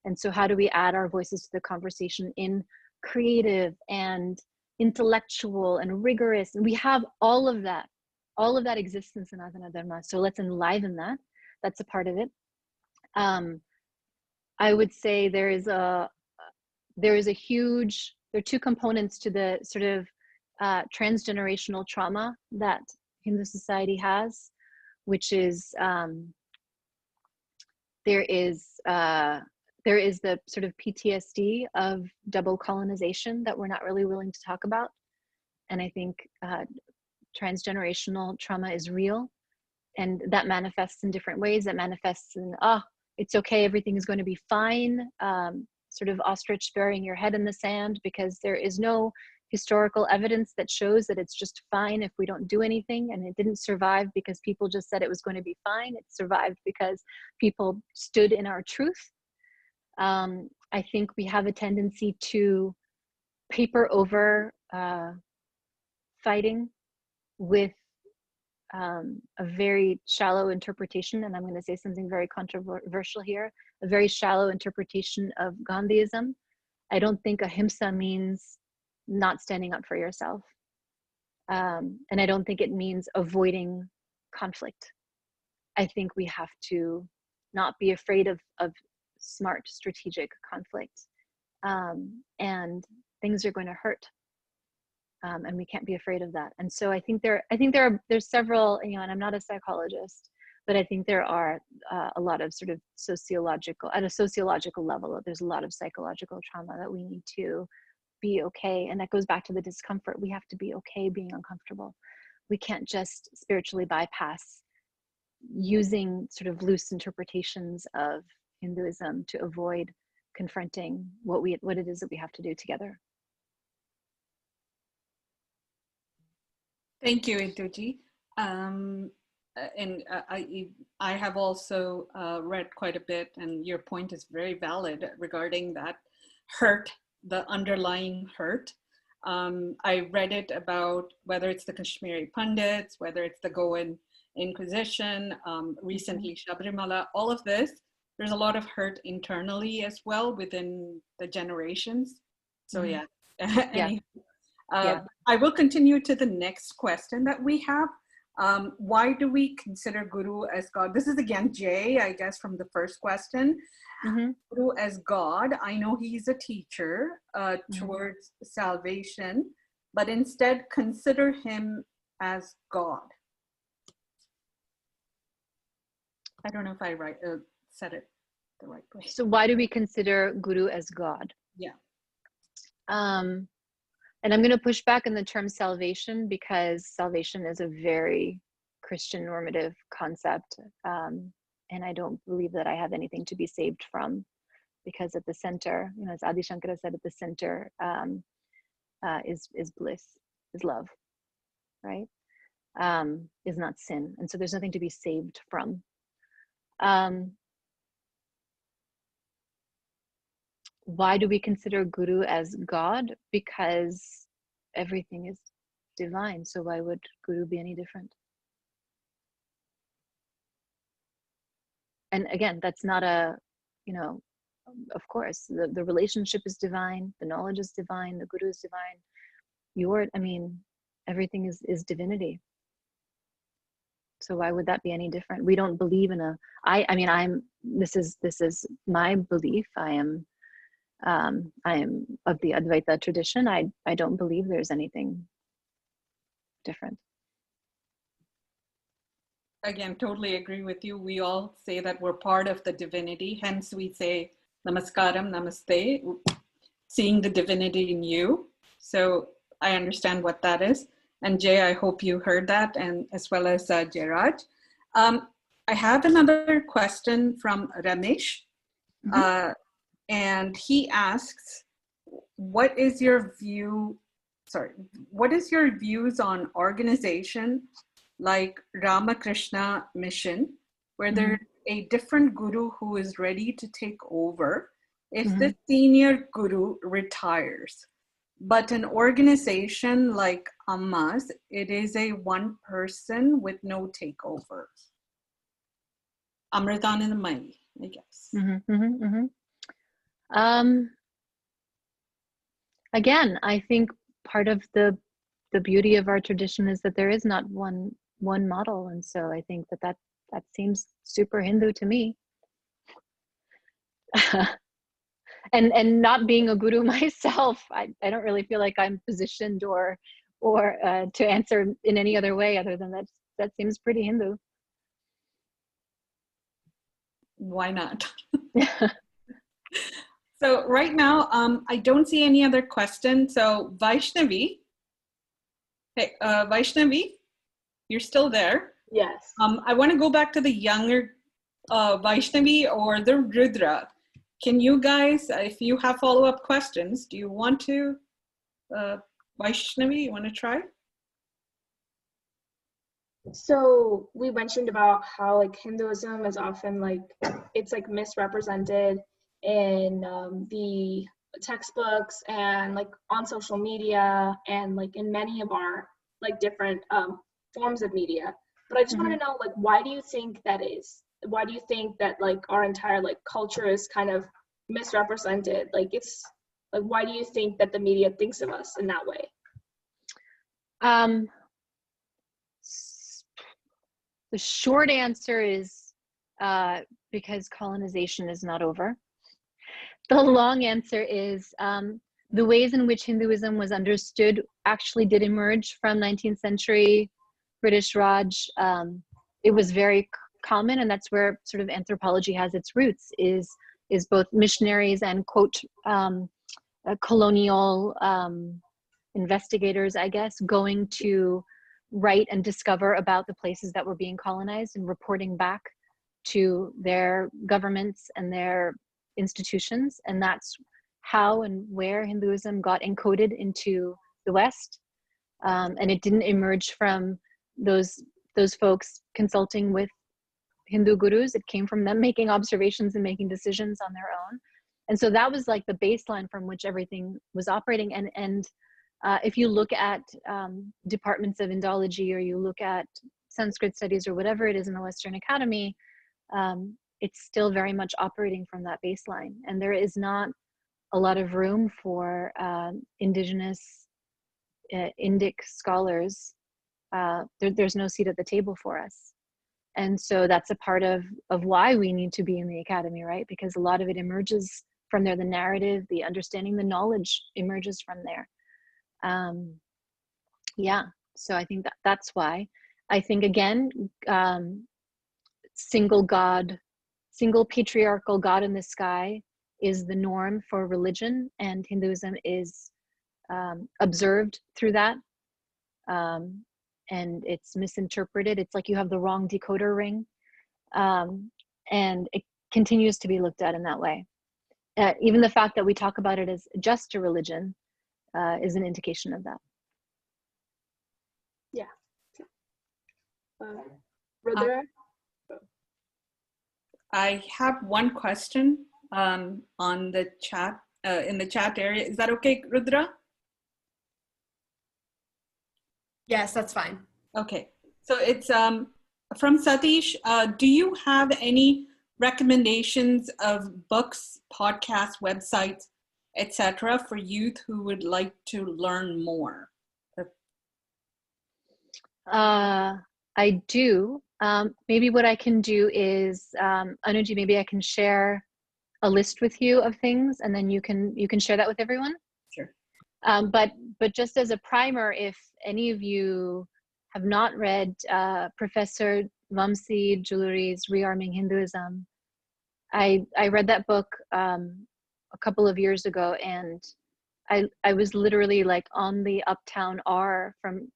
And so how do we add our voices to the conversation in creative and intellectual and rigorous? And we have all of that existence in Sanatana Dharma. So let's enliven that. That's a part of it. I would say there are two components to the sort of transgenerational trauma that Hindu society has, which is there is the sort of PTSD of double colonization that we're not really willing to talk about. And I think transgenerational trauma is real, and that manifests in different ways. That manifests in, it's okay, everything is going to be fine, sort of ostrich burying your head in the sand, because there is no historical evidence that shows that it's just fine if we don't do anything. And it didn't survive because people just said it was going to be fine. It survived because people stood in our truth. I think we have a tendency to paper over fighting with a very shallow interpretation, and I'm going to say something very controversial here, a very shallow interpretation of Gandhiism. I don't think ahimsa means not standing up for yourself. And I don't think it means avoiding conflict. I think we have to not be afraid of smart, strategic conflict. And things are going to hurt. And we can't be afraid of that. And so I think there's several, and I'm not a psychologist, but I think there are a lot of sort of at a sociological level, there's a lot of psychological trauma that we need to be okay. And that goes back to the discomfort. We have to be okay being uncomfortable. We can't just spiritually bypass using sort of loose interpretations of Hinduism to avoid confronting what it is that we have to do together. Thank you, Induji. And I have also read quite a bit, and your point is very valid regarding that hurt, the underlying hurt. I read it about whether it's the Kashmiri Pandits, whether it's the Goan Inquisition, recently Sabrimala, all of this there's a lot of hurt internally as well within the generations. So yeah. Anyhow, I will continue to the next question that we have. Why do we consider Guru as God? This is again Jay, I guess, from the first question. Guru as God. I know he's a teacher towards salvation, but instead consider him as God. I don't know if I said it the right way. So why do we consider Guru as God? Yeah. And I'm going to push back on the term salvation, because salvation is a very Christian normative concept. And I don't believe that I have anything to be saved from, because at the center, you know, as Adi Shankara said, at the center is bliss, is love, right? Is not sin. And so there's nothing to be saved from. Why do we consider Guru as God? Because everything is divine. So why would Guru be any different? And again, that's not a, you know, of course, the relationship is divine, the knowledge is divine, the Guru is divine. Everything is divinity. So why would that be any different? We don't believe in this is my belief. I am of the Advaita tradition. I don't believe there's anything different. Again, totally agree with you. We all say that we're part of the divinity. Hence we say namaskaram, namaste, seeing the divinity in you. So I understand what that is. And Jay, I hope you heard that, and as well as Jairaj. I have another question from Ramesh. And he asks, what is your views on organization like Ramakrishna Mission, where there's a different guru who is ready to take over if the senior guru retires? But an organization like Amma's, it is a one person with no takeover. Amritanandamayi, I guess. Again, I think part of the beauty of our tradition is that there is not one model, and so I think that seems super Hindu to me. And not being a guru myself, I don't really feel like I'm positioned or to answer in any other way other than that seems pretty Hindu. Why not? So right now, I don't see any other questions. So Vaishnavi, hey, Vaishnavi, you're still there? Yes. I want to go back to the younger Vaishnavi or the Rudra. Can you guys, if you have follow-up questions, do you want to, Vaishnavi, you want to try? So we mentioned about how like Hinduism is often like, it's like misrepresented in the textbooks and like on social media and like in many of our like different forms of media. But I just want to know, like, why do you think that is? Why do you think that like our entire like culture is kind of misrepresented? Like, it's like, why do you think that the media thinks of us in that way? The short answer is because colonization is not over. The long answer is the ways in which Hinduism was understood actually did emerge from 19th century British Raj. It was very common, and that's where sort of anthropology has its roots, is both missionaries and quote colonial investigators, I guess, going to write and discover about the places that were being colonized and reporting back to their governments and their institutions. And that's how and where Hinduism got encoded into the West. And it didn't emerge from those folks consulting with Hindu gurus. It came from them making observations and making decisions on their own. And so that was like the baseline from which everything was operating. And if you look at departments of Indology, or you look at Sanskrit studies or whatever it is in the Western Academy, it's still very much operating from that baseline. And there is not a lot of room for indigenous Indic scholars. There's no seat at the table for us. And so that's a part of why we need to be in the academy, right? Because a lot of it emerges from there. The narrative, the understanding, the knowledge emerges from there. Yeah, so I think that's why. I think, again, single patriarchal God in the sky is the norm for religion, and Hinduism is observed through that. And it's misinterpreted. It's like you have the wrong decoder ring. And it continues to be looked at in that way. Even the fact that we talk about it as just a religion is an indication of that. Yeah. Rudra? I have one question on the chat, in the chat area. Is that okay, Rudra? Yes, that's fine. Okay, so it's from Satish. Do you have any recommendations of books, podcasts, websites, etc., for youth who would like to learn more? I do. Maybe what I can do is, Anuji, maybe I can share a list with you of things, and then you can share that with everyone. Sure. But just as a primer, if any of you have not read Professor Vamsi Juluri's Rearming Hinduism, I read that book a couple of years ago, and I was literally like on the uptown R from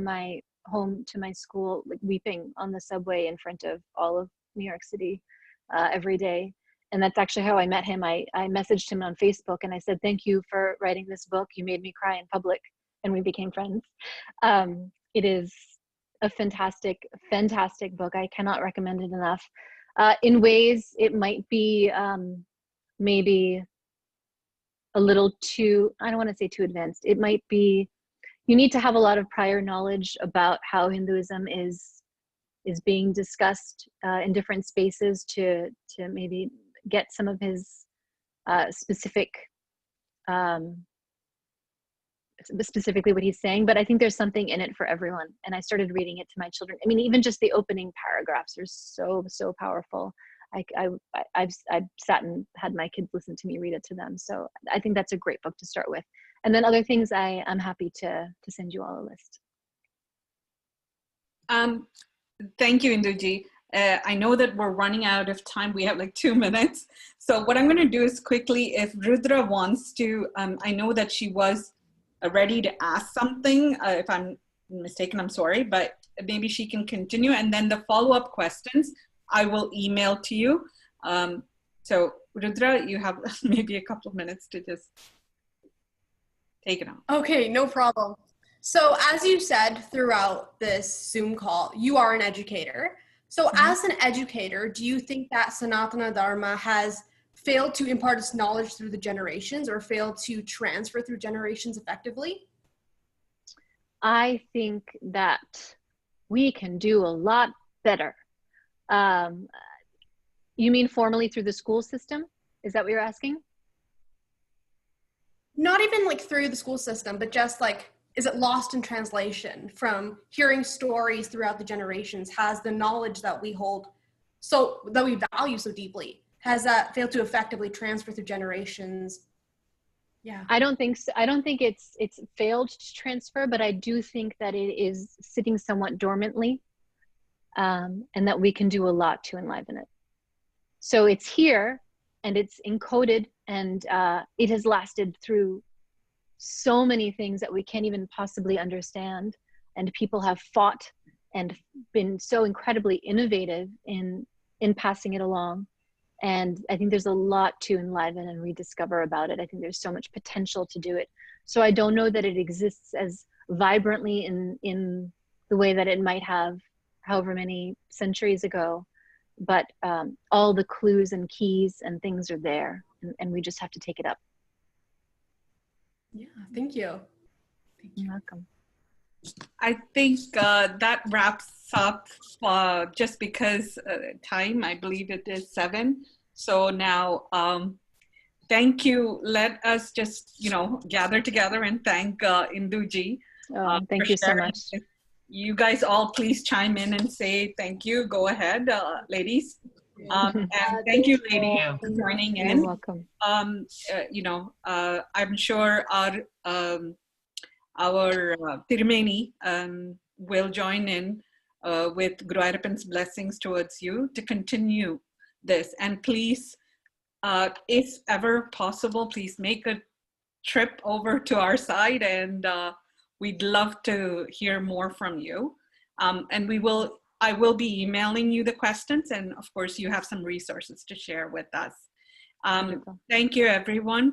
my home to my school, like weeping on the subway in front of all of New York City every day. And that's actually how I met him. I messaged him on Facebook and I said, "Thank you for writing this book. You made me cry in public," and we became friends. It is a fantastic, fantastic book. I cannot recommend it enough. In ways, it might be maybe a little too, I don't want to say too advanced. It might be, you need to have a lot of prior knowledge about how Hinduism is being discussed in different spaces to maybe get some of his specifically what he's saying. But I think there's something in it for everyone. And I started reading it to my children. I mean, even just the opening paragraphs are so powerful. I've sat and had my kids listen to me read it to them. So I think that's a great book to start with. And then other things, I'm happy to send you all a list. Thank you, Induji. I know that we're running out of time. We have like 2 minutes. So what I'm going to do is quickly, if Rudra wants to, I know that she was ready to ask something. If I'm mistaken, I'm sorry, but maybe she can continue. And then the follow-up questions, I will email to you. So Rudra, you have maybe a couple of minutes to just take it on. Okay, no problem. So as you said throughout this Zoom call, you are an educator. So as an educator, do you think that Sanatana Dharma has failed to impart its knowledge through the generations or failed to transfer through generations effectively? I think that we can do a lot better. You mean formally through the school system? Is that what you're asking? Not even like through the school system, but just like, is it lost in translation from hearing stories throughout the generations? Has the knowledge that we hold, so that we value so deeply, has that failed to effectively transfer through generations? Yeah. I don't think so. I don't think it's failed to transfer, but I do think that it is sitting somewhat dormantly, and that we can do a lot to enliven it. So it's here and it's encoded, and it has lasted through so many things that we can't even possibly understand. And people have fought and been so incredibly innovative in passing it along. And I think there's a lot to enliven and rediscover about it. I think there's so much potential to do it. So I don't know that it exists as vibrantly in the way that it might have however many centuries ago, but all the clues and keys and things are there, and we just have to take it up. Yeah, thank you. You're welcome. I think that wraps up just because time, I believe it is 7. So now, thank you. Let us just, gather together and thank Induji. Thank for you so sharing. much. You guys all please chime in and say thank you. Go ahead, ladies. And thank you, ladies, for joining in. You're welcome. I'm sure our Tirumeni will join in with Guru Ayyappan's blessings towards you to continue this. And please, if ever possible, please make a trip over to our side, and we'd love to hear more from you. And I will be emailing you the questions, and of course you have some resources to share with us. Thank you, everyone.